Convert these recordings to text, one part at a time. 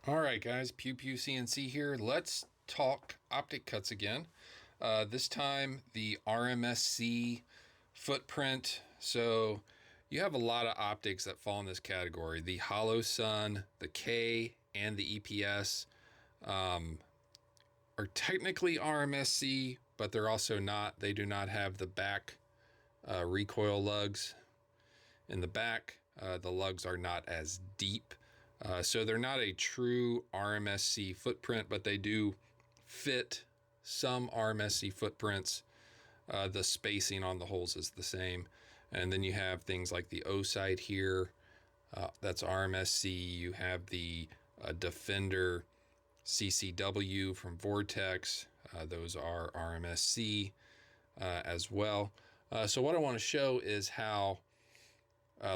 All right, guys, Pew Pew CNC here. Let's talk optic cuts again. This time, the RMSc footprint. So you have a lot of optics that fall in this category. The Holosun, the K, and the EPS are technically RMSc, but they're also not. They do not have the back recoil lugs in the back. The lugs are not as deep. So they're not a true RMSc footprint, but they do fit some RMSc footprints. The spacing on the holes is the same. And then you have things like the O sight here. That's RMSc. You have the Defender CCW from Vortex. Those are RMSc as well. So what I want to show is how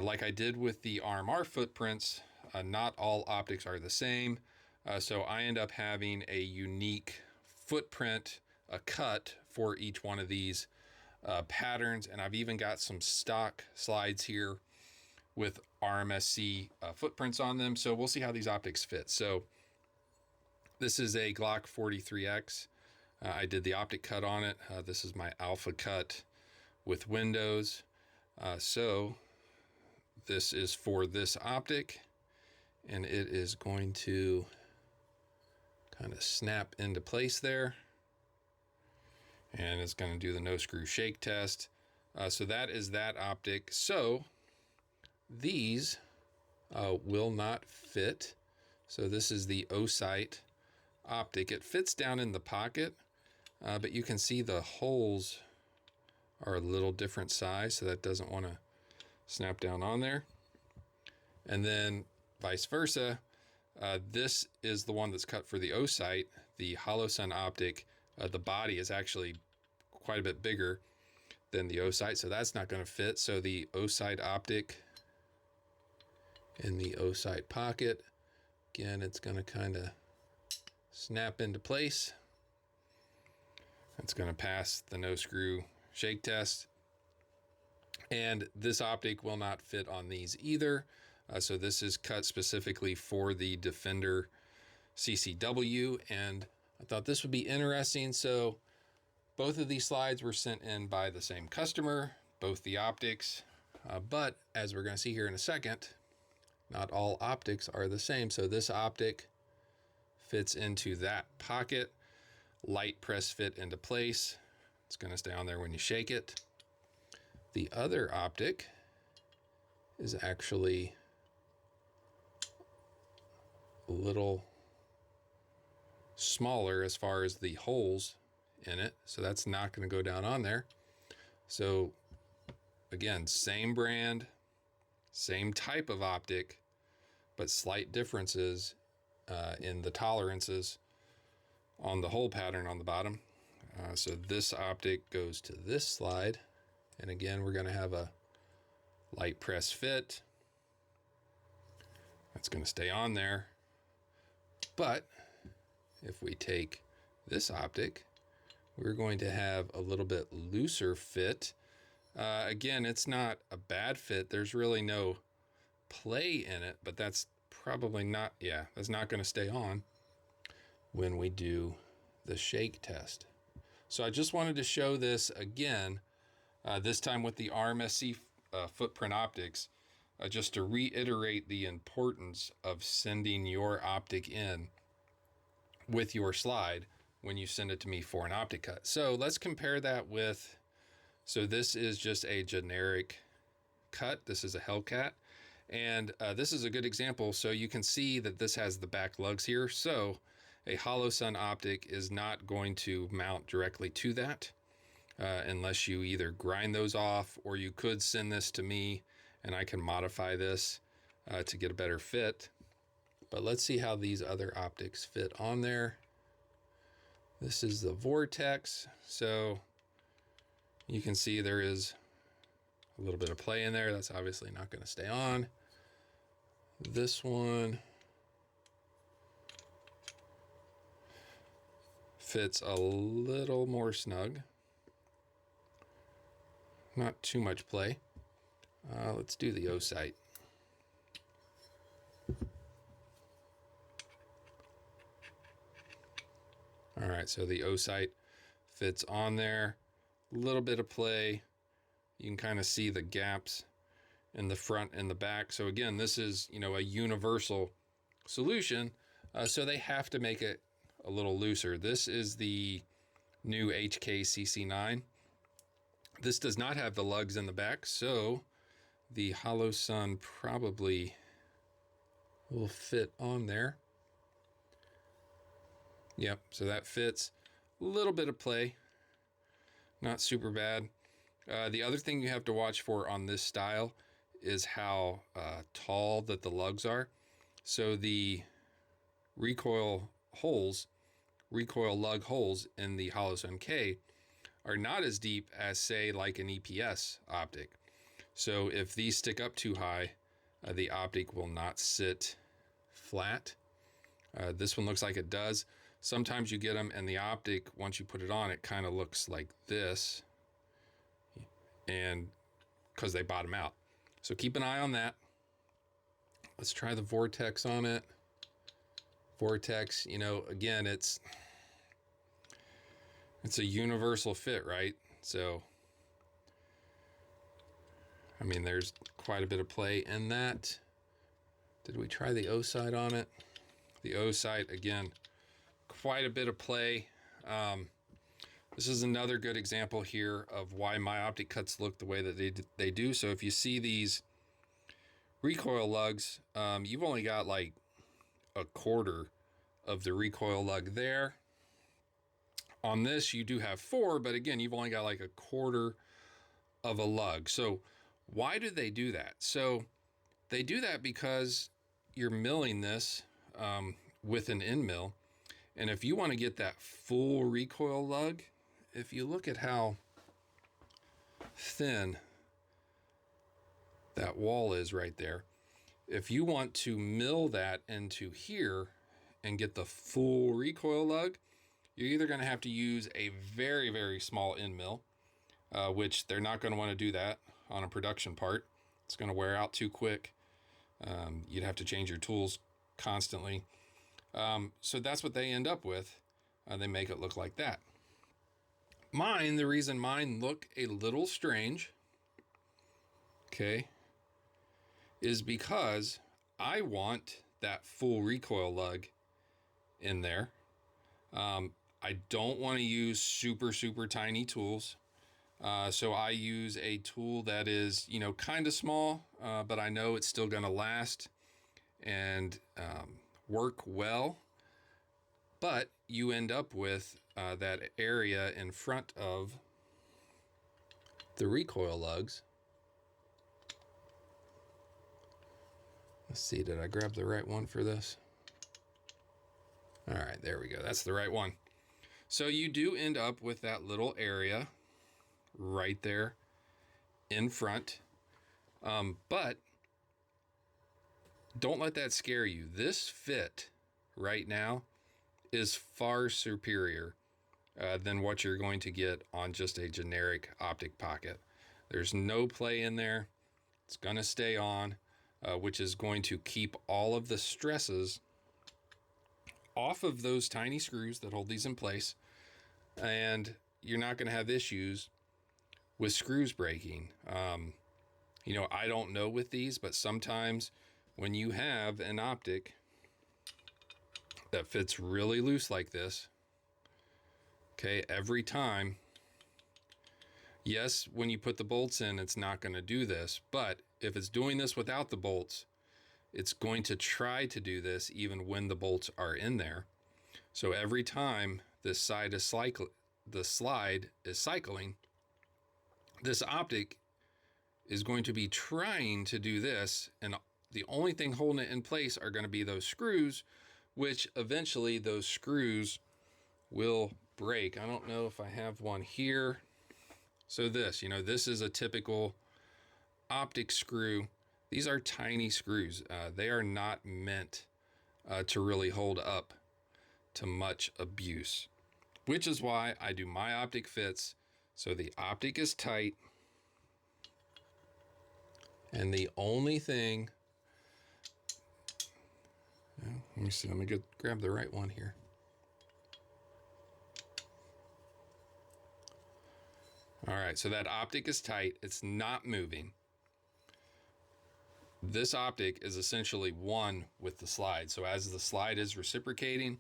like I did with the RMR footprints, not all optics are the same. So I end up having a unique footprint, a cut for each one of these patterns. And I've even got some stock slides here with RMSc footprints on them. So we'll see how these optics fit. So this is a Glock 43X. I did the optic cut on it. This is my alpha cut with windows. So this is for this optic, and it is going to kind of snap into place there. And it's going to do the no screw shake test. So that is that optic. So these will not fit. So this is the O sight optic. It fits down in the pocket, but you can see the holes are a little different size, so that doesn't want to snap down on there. And then vice versa, this is the one that's cut for the O sight, the Holosun optic. The body is actually quite a bit bigger than the O sight, so that's not going to fit. So the O sight optic in the O sight pocket, again, it's going to kind of snap into place. It's going to pass the no screw shake test. And this optic will not fit on these either. So this is cut specifically for the Defender CCW. And I thought this would be interesting. So both of these slides were sent in by the same customer, both the optics. But as we're going to see here in a second, not all optics are the same. So this optic fits into that pocket. Light press fit into place. It's going to stay on there when you shake it. The other optic is actually a little smaller as far as the holes in it, so that's not going to go down on there. So again, same brand, same type of optic, but slight differences in the tolerances on the hole pattern on the bottom. So this optic goes to this slide. And again, we're going to have a light press fit. That's going to stay on there. But if we take this optic, we're going to have a little bit looser fit. Again, it's not a bad fit. There's really no play in it, but that's probably not, that's not going to stay on when we do the shake test. So I just wanted to show this again. This time with the RMSc footprint optics, just to reiterate the importance of sending your optic in with your slide when you send it to me for an optic cut. So let's compare that with, so this is just a generic cut. This is a Hellcat. And this is a good example. So you can see that this has the back lugs here. So a Holosun optic is not going to mount directly to that. Unless you either grind those off, or you could send this to me and I can modify this to get a better fit. But let's see how these other optics fit on there. This is the Vortex. So you can see there is a little bit of play in there. That's obviously not going to stay on. This one fits a little more snug. Not too much play. Let's do the O sight. All right, so the O sight fits on there. A little bit of play. You can kind of see the gaps in the front and the back. So again, this is, you know, a universal solution. So they have to make it a little looser. This is the new HKCC9. This does not have the lugs in the back, so the Holosun probably will fit on there. Yep, so that fits. A little bit of play, not super bad. The other thing you have to watch for on this style is how tall that the lugs are. So the recoil lug holes in the Holosun K are not as deep as, say, like an EPS optic. So if these stick up too high, the optic will not sit flat. This one looks like it does. Sometimes you get them and the optic, once you put it on, it kind of looks like this, and because they bottom out. So keep an eye on that. Let's try the Vortex on it. Vortex, you know, again, it's a universal fit, right? So, I mean, there's quite a bit of play in that. Did we try the O side on it? The O side, again, quite a bit of play. This is another good example here of why my optic cuts look the way that they do. So if you see these recoil lugs, you've only got like a quarter of the recoil lug there. On this, you do have 4, but again, you've only got like a quarter of a lug. So why do they do that? So they do that because you're milling this with an end mill. And if you want to get that full recoil lug, if you look at how thin that wall is right there, if you want to mill that into here and get the full recoil lug, you're either going to have to use a very, very small end mill, which they're not going to want to do that on a production part. It's going to wear out too quick. You'd have to change your tools constantly. So that's what they end up with. They make it look like that. The reason mine look a little strange, okay, is because I want that full recoil lug in there. I don't want to use super, super tiny tools. So I use a tool that is, you know, kind of small, but I know it's still going to last and work well. But you end up with that area in front of the recoil lugs. Let's see, did I grab the right one for this? All right, there we go. That's the right one. So you do end up with that little area right there in front. But don't let that scare you. This fit right now is far superior than what you're going to get on just a generic optic pocket. There's no play in there. It's going to stay on, which is going to keep all of the stresses off of those tiny screws that hold these in place. And you're not going to have issues with screws breaking. You know, I don't know with these, but sometimes when you have an optic that fits really loose like this, okay, every time, yes, when you put the bolts in, it's not going to do this, but if it's doing this without the bolts, it's going to try to do this even when the bolts are in there. So every time this side is the slide is cycling, this optic is going to be trying to do this, and the only thing holding it in place are going to be those screws, which eventually those screws will break. I don't know if I have one here. So this, you know, this is a typical optic screw. These are tiny screws. They are not meant to really hold up to much abuse, which is why I do my optic fits. So the optic is tight, and the only thing, let me see, let me grab the right one here. All right, so that optic is tight. It's not moving. This optic is essentially one with the slide. So as the slide is reciprocating,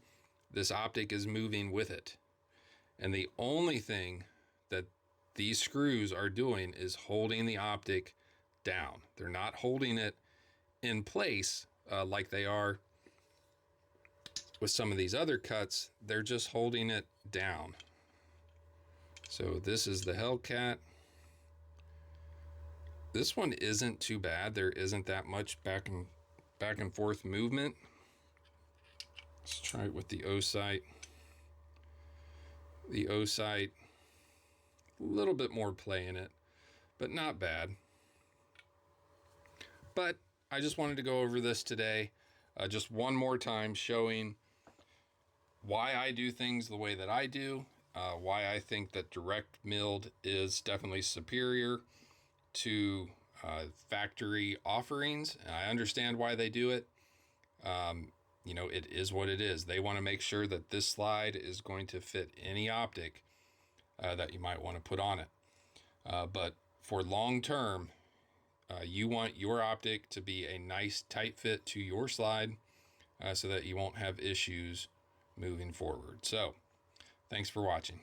this optic is moving with it. And the only thing that these screws are doing is holding the optic down. They're not holding it in place like they are with some of these other cuts. They're just holding it down. So this is the Hellcat. This one isn't too bad. There isn't that much back and forth movement. Let's try it with the O-sight. The O-sight, a little bit more play in it, but not bad. But I just wanted to go over this today, just one more time, showing why I do things the way that I do, why I think that direct milled is definitely superior to factory offerings. And I understand why they do it. You know, it is what it is. They want to make sure that this slide is going to fit any optic that you might want to put on it. But for long term, you want your optic to be a nice tight fit to your slide so that you won't have issues moving forward. So thanks for watching.